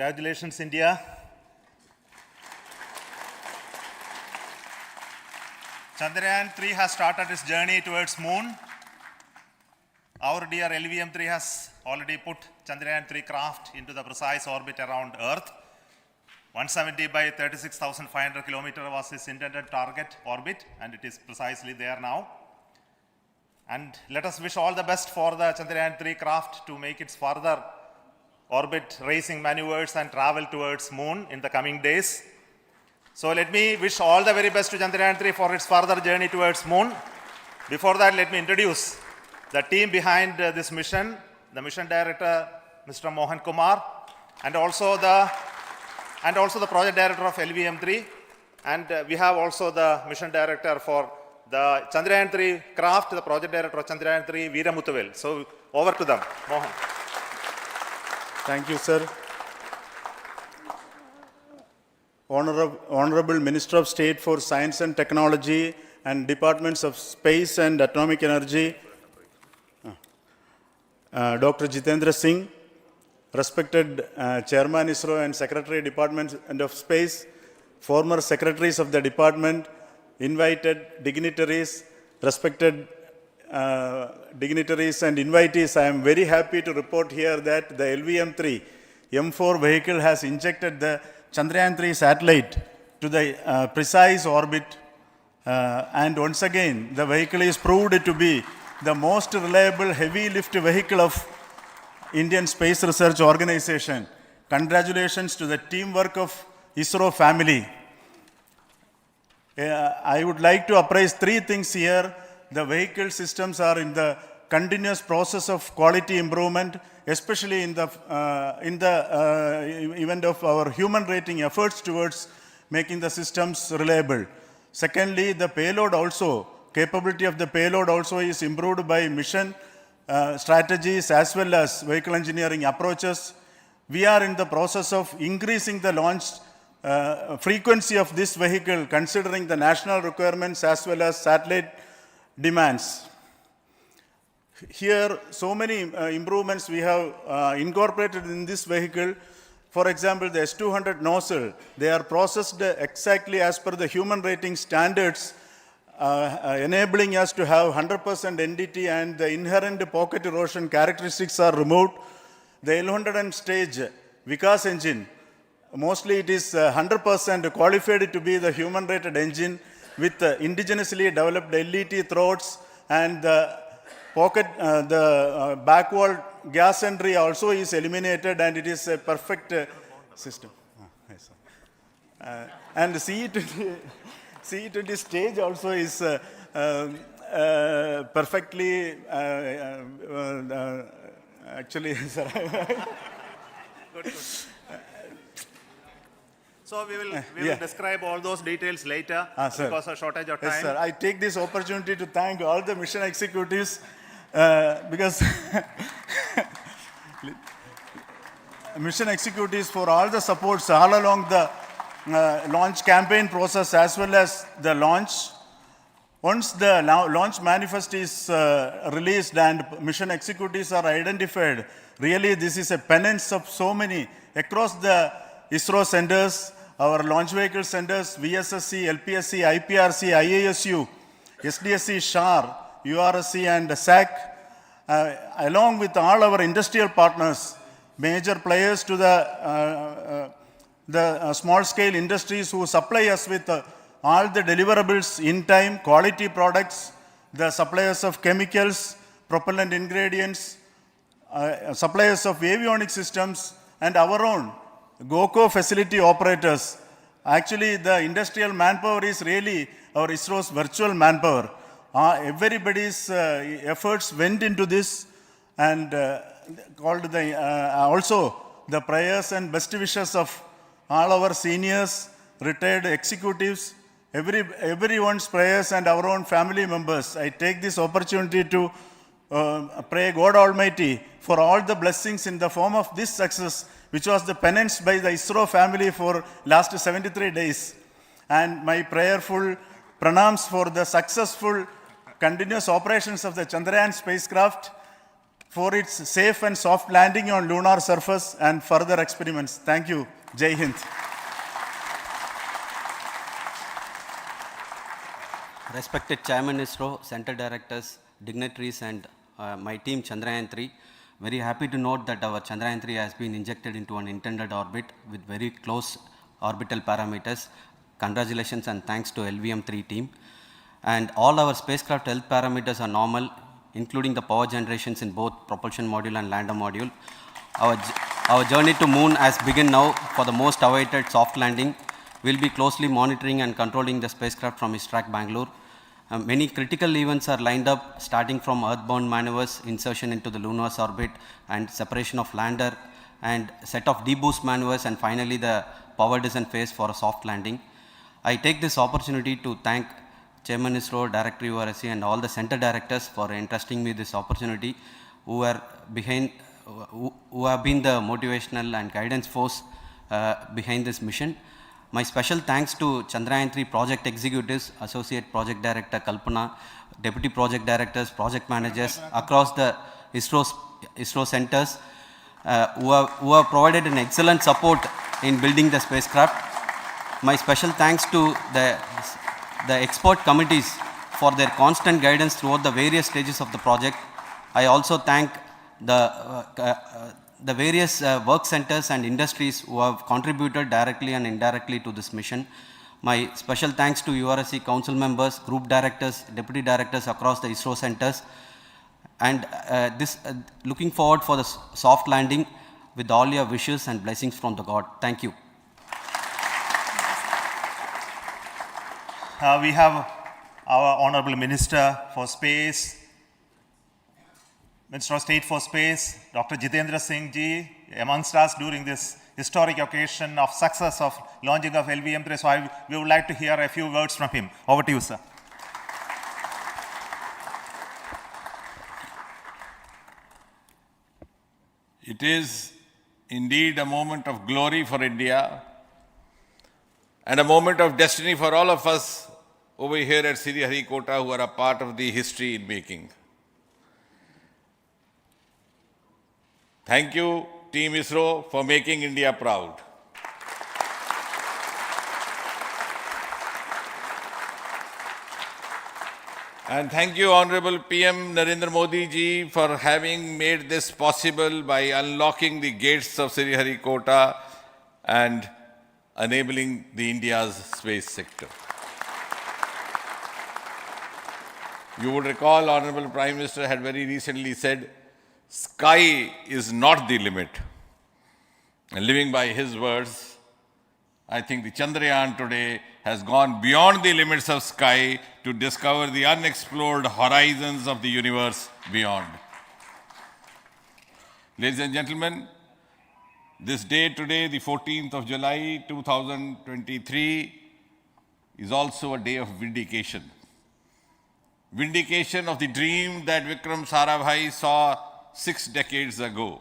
Congratulations, India. Chandrayaan-3 has started its journey towards moon. Our dear LVM-3 has already put Chandrayaan-3 craft into the precise orbit around Earth. 170 by 36,500 kilometers was its intended target orbit, and it is precisely there now. And let us wish all the best for the Chandrayaan-3 craft to make its further orbit racing maneuvers and travel towards moon in the coming days. So let me wish all the very best to Chandrayaan-3 for its further journey towards moon. Before that, let me introduce the team behind this mission, the mission director, Mr. Mohan Kumar, and also the project director of LVM-3. And we have also the mission director for the Chandrayaan-3 craft, the project director of Chandrayaan-3, Veera Muthuvel. So over to them, Mohan. Thank you, sir. Honorable Minister of State for Science and Technology and Departments of Space and Atomic Energy, Dr. Jitendra Singh, respected Chairman ISRO and Secretary Department of Space, former secretaries of the department, invited dignitaries, respected dignitaries and invitees. I am very happy to report here that the LVM-3 M4 vehicle has injected the Chandrayaan-3 satellite to the precise orbit, and once again the vehicle is proved to be the most reliable heavy lift vehicle of Indian Space Research Organization. Congratulations to the teamwork of ISRO family. I would like to appraise three things here. The vehicle systems are in the continuous process of quality improvement, especially in the event of our human rating efforts towards making the systems reliable. Secondly, the payload also, capability of the payload also is improved by mission strategies as well as vehicle engineering approaches. We are in the process of increasing the launch frequency of this vehicle considering the national requirements as well as satellite demands. Here, so many improvements we have incorporated in this vehicle. For example, the S200 nozzle, they are processed exactly as per the human rating standards, enabling us to have 100% NDT, and the inherent pocket erosion characteristics are removed. The L100 stage Vikas engine, mostly it is 100% qualified to be the human rated engine with indigenously developed LET throats, and the pocket, the back wall gas entry also is eliminated, and it is a perfect system. And CE20 stage also is perfectly, actually, sir. Good. So we will describe all those details later because of shortage of time. Yes, sir. I take this opportunity to thank all the mission executives because mission executives for all the supports all along the launch campaign process as well as the launch. Once the launch manifest is released and mission executives are identified, really this is a penance of so many across the ISRO centers, our launch vehicle centers, VSSC, LPSC, IPRC, IASU, SDSC, SHAR, URSC and SAC, along with all our industrial partners, major players to the small-scale industries who supply us with all the deliverables in time, quality products, the suppliers of chemicals, propellant ingredients, suppliers of avionics systems, and our own GOCO facility operators. Actually, the industrial manpower is really our ISRO's virtual manpower. Everybody's efforts went into this, and also the prayers and best wishes of all our seniors, retired executives, everyone's prayers and our own family members. I take this opportunity to pray God Almighty for all the blessings in the form of this success, which was the penance by the ISRO family for last 73 days. And my prayerful pranams for the successful continuous operations of the Chandrayaan spacecraft for its safe and soft landing on lunar surface and further experiments. Thank you. Jai Hind. Respected Chairman ISRO, Center Directors, dignitaries and my team Chandrayaan 3, very happy to note that our Chandrayaan 3 has been injected into an intended orbit with very close orbital parameters. Congratulations and thanks to LVM-3 team. And all our spacecraft health parameters are normal, including the power generations in both propulsion module and lander module. Our journey to moon has begun now for the most awaited soft landing. We'll be closely monitoring and controlling the spacecraft from ISRO Bangalore. Many critical events are lined up, starting from earthbound maneuvers, insertion into the lunar orbit, and separation of lander, and set of deboost maneuvers, and finally the power descent phase for a soft landing. I take this opportunity to thank Chairman ISRO, Director URSC, and all the center directors for entrusting me this opportunity, who have been the motivational and guidance force behind this mission. My special thanks to Chandrayaan 3 project executives, Associate Project Director Kalpana, Deputy Project Directors, Project Managers across the ISRO centers who have provided an excellent support in building the spacecraft. My special thanks to the expert committees for their constant guidance throughout the various stages of the project. I also thank the various work centers and industries who have contributed directly and indirectly to this mission. My special thanks to URSC council members, group directors, deputy directors across the ISRO centers, and looking forward for the soft landing with all your wishes and blessings from the God. Thank you. We have our Honorable Minister for Space, Minister of State for Space, Dr. Jitendra Singh ji, amongst us during this historic occasion of success of launching of LVM-3. So we would like to hear a few words from him. Over to you, sir. It is indeed a moment of glory for India and a moment of destiny for all of us over here at Sriharikota who are a part of the history in making. Thank you, Team ISRO, for making India proud. And thank you, Honorable PM Narendra Modi ji, for having made this possible by unlocking the gates of Sriharikota and enabling the India's space sector. You would recall, Honorable Prime Minister had very recently said, sky is not the limit. And living by his words, I think the Chandrayaan today has gone beyond the limits of sky to discover the unexplored horizons of the universe beyond. Ladies and gentlemen, this day today, the 14th of July 2023, is also a day of vindication. Vindication of the dream that Vikram Sarabhai saw 6 decades ago.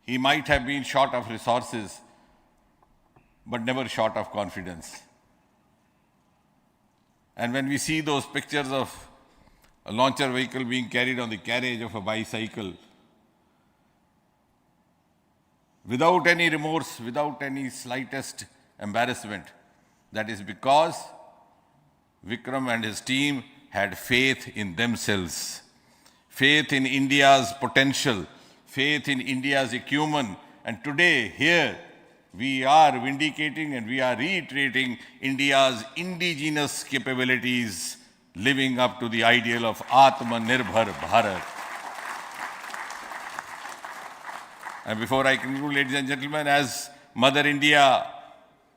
He might have been short of resources, but never short of confidence. And when we see those pictures of a launcher vehicle being carried on the carriage of a bicycle, without any remorse, without any slightest embarrassment, that is because Vikram and his team had faith in themselves, faith in India's potential, faith in India's acumen. And today, here, we are vindicating and we are reiterating India's indigenous capabilities, living up to the ideal of Atmanirbhar Bharat. And before I conclude, ladies and gentlemen, as Mother India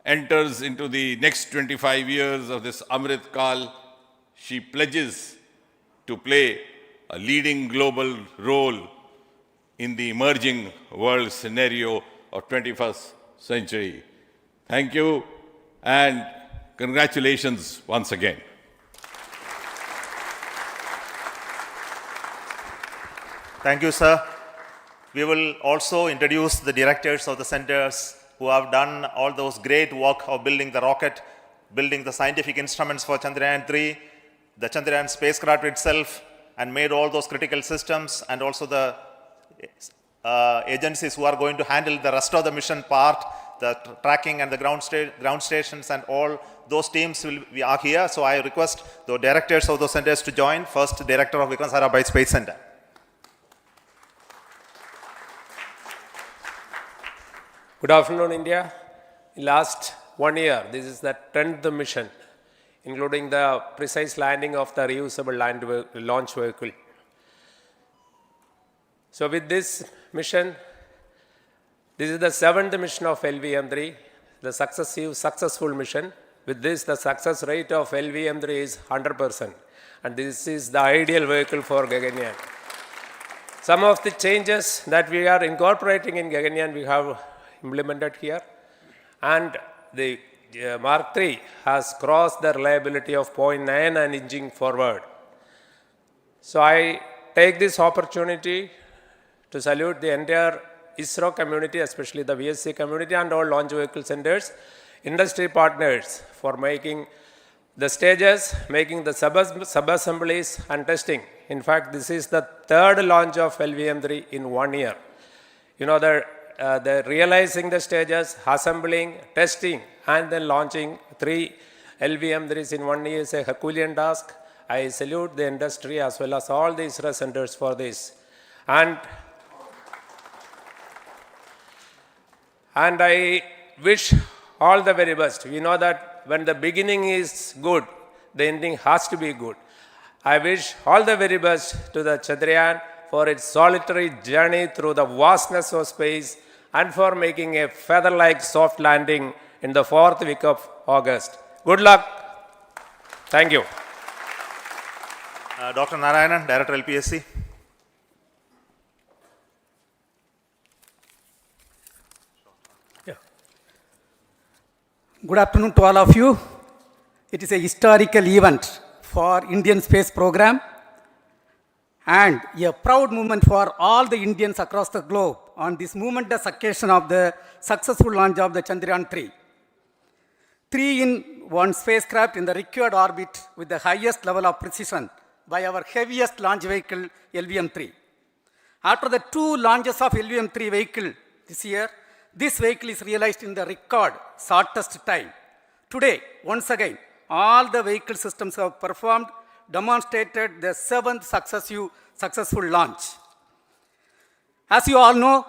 enters into the next 25 years of this Amrit Kal, she pledges to play a leading global role in the emerging world scenario of 21st century. Thank you and congratulations once again. Thank you, sir. We will also introduce the directors of the centers who have done all those great work of building the rocket, building the scientific instruments for Chandrayaan 3. the Chandrayaan spacecraft itself and made all those critical systems, and also the agencies who are going to handle the rest of the mission part, the tracking and the ground stations and all those teams are here. So I request the directors of those centers to join. First, Director of Vikram Sarabhai Space Center. Good afternoon, India. In last 1 year, this is the 10th mission, including the precise landing of the reusable launch vehicle. So with this mission, this is the 7th mission of LVM-3, the successful mission. With this, the success rate of LVM-3 is 100%, and this is the ideal vehicle for Gaganyaan. Some of the changes that we are incorporating in Gaganyaan, we have implemented here, and the Mark III has crossed the reliability of 0.9 and inching forward. So I take this opportunity to salute the entire ISRO community, especially the VSC community and all launch vehicle centers, industry partners for making the stages, making the sub-assemblies and testing. In fact, this is the 3rd launch of LVM-3 in 1 year. You know, the realizing the stages, assembling, testing, and then launching 3 LVM-3s in 1 year is a Herculean task. I salute the industry as well as all the ISRO centers for this. And I wish all the very best. We know that when the beginning is good, the ending has to be good. I wish all the very best to the Chandrayaan for its solitary journey through the vastness of space and for making a feather-like soft landing in the 4th week of August. Good luck. Thank you. Dr. Narayanan, Director LPSC. Good afternoon to all of you. It is a historical event for Indian space program and a proud moment for all the Indians across the globe on this momentous occasion of the successful launch of the Chandrayaan-3. 3-in-1 spacecraft in the required orbit with the highest level of precision by our heaviest launch vehicle, LVM-3. After the 2 launches of LVM-3 vehicle this year, this vehicle is realized in the record shortest time. Today, once again, all the vehicle systems have performed, demonstrated the 7th successful launch. As you all know,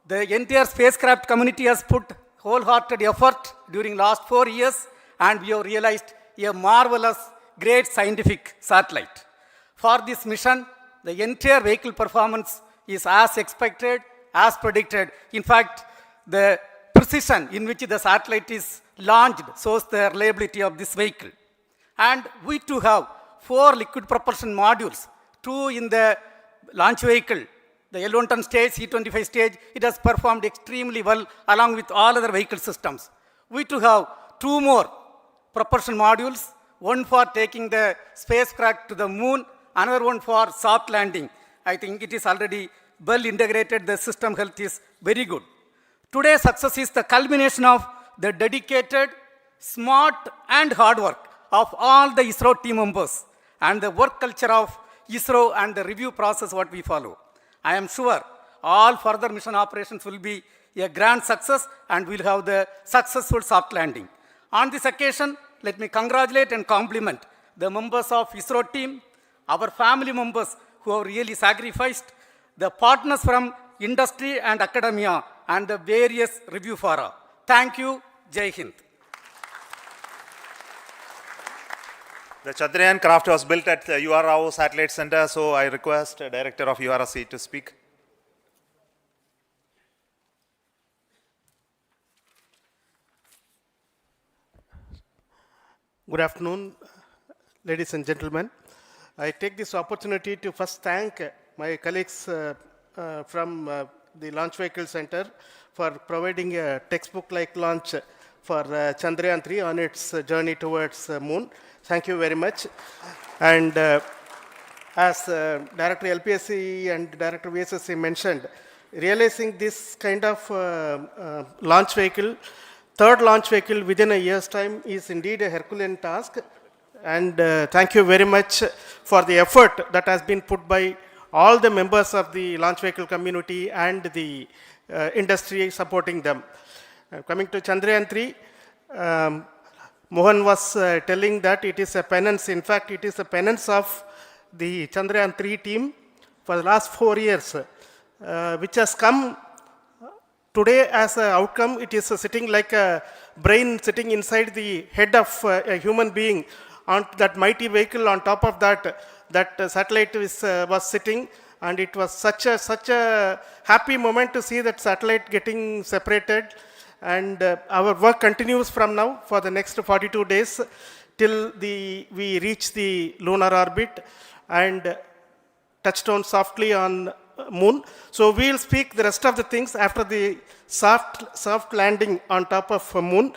the entire spacecraft community has put wholehearted effort during last 4 years, and we have realized a marvelous, great scientific satellite. For this mission, the entire vehicle performance is as expected, as predicted. In fact, the precision in which the satellite is launched shows the reliability of this vehicle. And we too have 4 liquid propulsion modules, 2 in the launch vehicle. The L110 stage, C25 stage, it has performed extremely well along with all other vehicle systems. We too have 2 more propulsion modules, one for taking the spacecraft to the moon, another one for soft landing. I think it is already well integrated, the system health is very good. Today's success is the culmination of the dedicated, smart and hard work of all the ISRO team members and the work culture of ISRO and the review process what we follow. I am sure all further mission operations will be a grand success and we'll have the successful soft landing. On this occasion, let me congratulate and compliment the members of ISRO team, our family members who have really sacrificed, the partners from industry and academia, and the various review fora. Thank you. Jai Hind. The Chandrayaan craft was built at the UR Rao Satellite Center, so I request the Director of URSC to speak. Good afternoon, ladies and gentlemen. I take this opportunity to first thank my colleagues from the Launch Vehicle Center for providing a textbook-like launch for Chandrayaan-3 on its journey towards moon. Thank you very much. And as Director LPSC and Director VSSC mentioned, realizing this kind of launch vehicle, 3rd launch vehicle within a year's time is indeed a Herculean task. and thank you very much for the effort that has been put by all the members of the launch vehicle community and the industry supporting them. Coming to Chandrayaan 3, Mohan was telling that it is a penance. In fact, it is a penance of the Chandrayaan 3 team for the last 4 years, which has come today as an outcome. It is sitting like a brain sitting inside the head of a human being on that mighty vehicle. On top of that, that satellite was sitting, and it was such a happy moment to see that satellite getting separated. And our work continues from now for the next 42 days till we reach the lunar orbit and touch down softly on moon. So we'll speak the rest of the things after the soft landing on top of moon.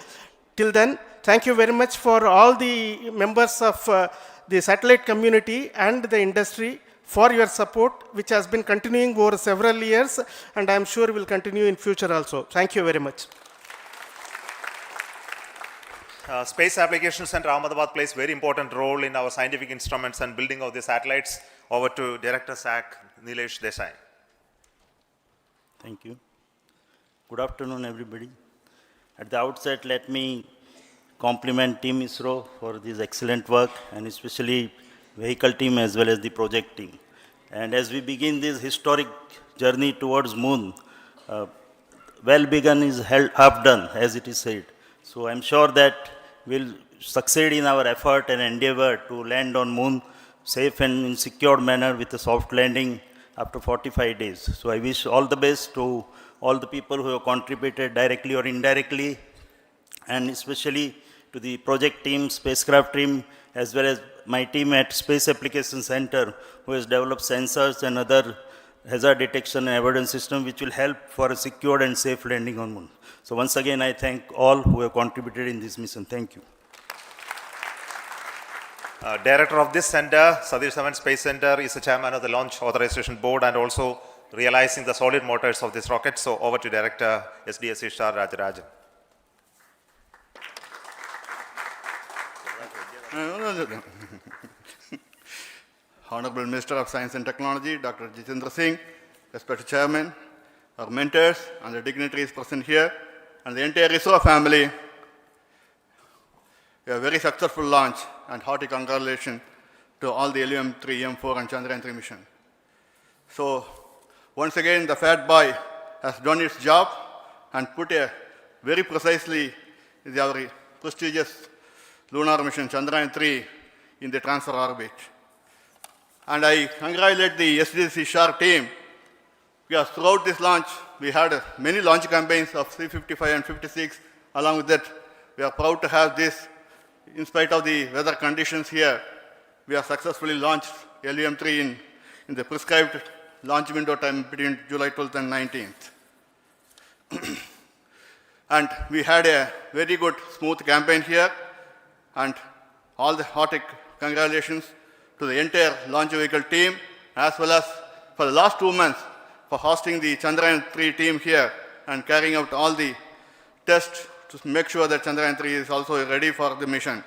Till then, thank you very much for all the members of the satellite community and the industry for your support, which has been continuing over several years, and I'm sure will continue in future also. Thank you very much. Space Applications Center Ahmedabad plays very important role in our scientific instruments and building of the satellites. Over to Director SAC, Nilesh Desai. Thank you. Good afternoon, everybody. At the outset, let me compliment Team ISRO for this excellent work, and especially vehicle team as well as the project team. And as we begin this historic journey towards moon, well begun is half done, as it is said. So I'm sure that we'll succeed in our effort and endeavor to land on moon safe and in secured manner with a soft landing after 45 days. So I wish all the best to all the people who have contributed directly or indirectly, and especially to the project team, spacecraft team, as well as my team at Space Applications Center, who has developed sensors and other hazard detection and avoidance system which will help for a secured and safe landing on moon. So once again, I thank all who have contributed in this mission. Thank you. Director of this center, Satish Dhawan Space Center, is the chairman of the Launch Authorization Board and also realizing the solid motors of this rocket. So over to Director SDSC Star Rajarajan. Honorable Minister of Science and Technology, Dr. Jitendra Singh, respected Chairman, our mentors and the dignitaries present here, and the entire ISRO family, a very successful launch and hearty congratulations to all the LVM-3, M4 and Chandrayaan 3 mission. So, once again, the Fat Boy has done its job and put a very precisely our prestigious lunar mission Chandrayaan 3 in the transfer orbit. And I congratulate the SDSC SHAR team, because throughout this launch, we had many launch campaigns of 355 and 56. Along with that, we are proud to have this. In spite of the weather conditions here, we have successfully launched LVM-3 in the prescribed launch window time between July 12th and 19th. And we had a very good, smooth campaign here, and all the hearty congratulations to the entire launch vehicle team, as well as for the last 2 months for hosting the Chandrayaan 3 team here and carrying out all the tests to make sure that Chandrayaan 3 is also ready for the mission.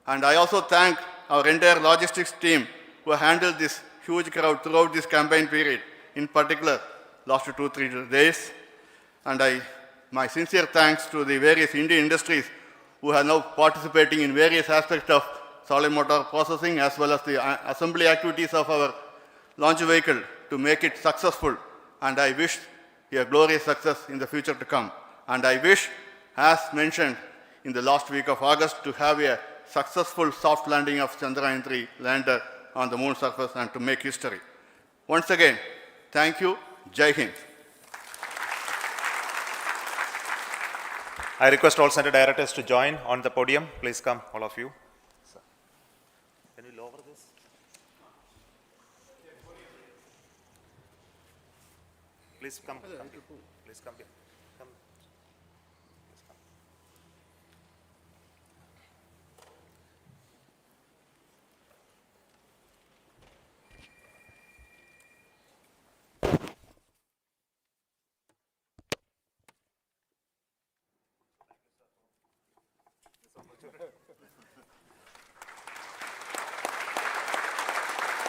And I also thank our entire logistics team who handled this huge crowd throughout this campaign period, in particular last 2-3 days. And my sincere thanks to the various Indian industries who are now participating in various aspects of solid motor processing as well as the assembly activities of our launch vehicle to make it successful. And I wish a glorious success in the future to come. And I wish, as mentioned in the last week of August, to have a successful soft landing of Chandrayaan 3 lander on the moon surface and to make history. Once again, thank you. Jai Hind. I request all center directors to join on the podium. Please come, all of you. Can you lower this? Please come. Please come here.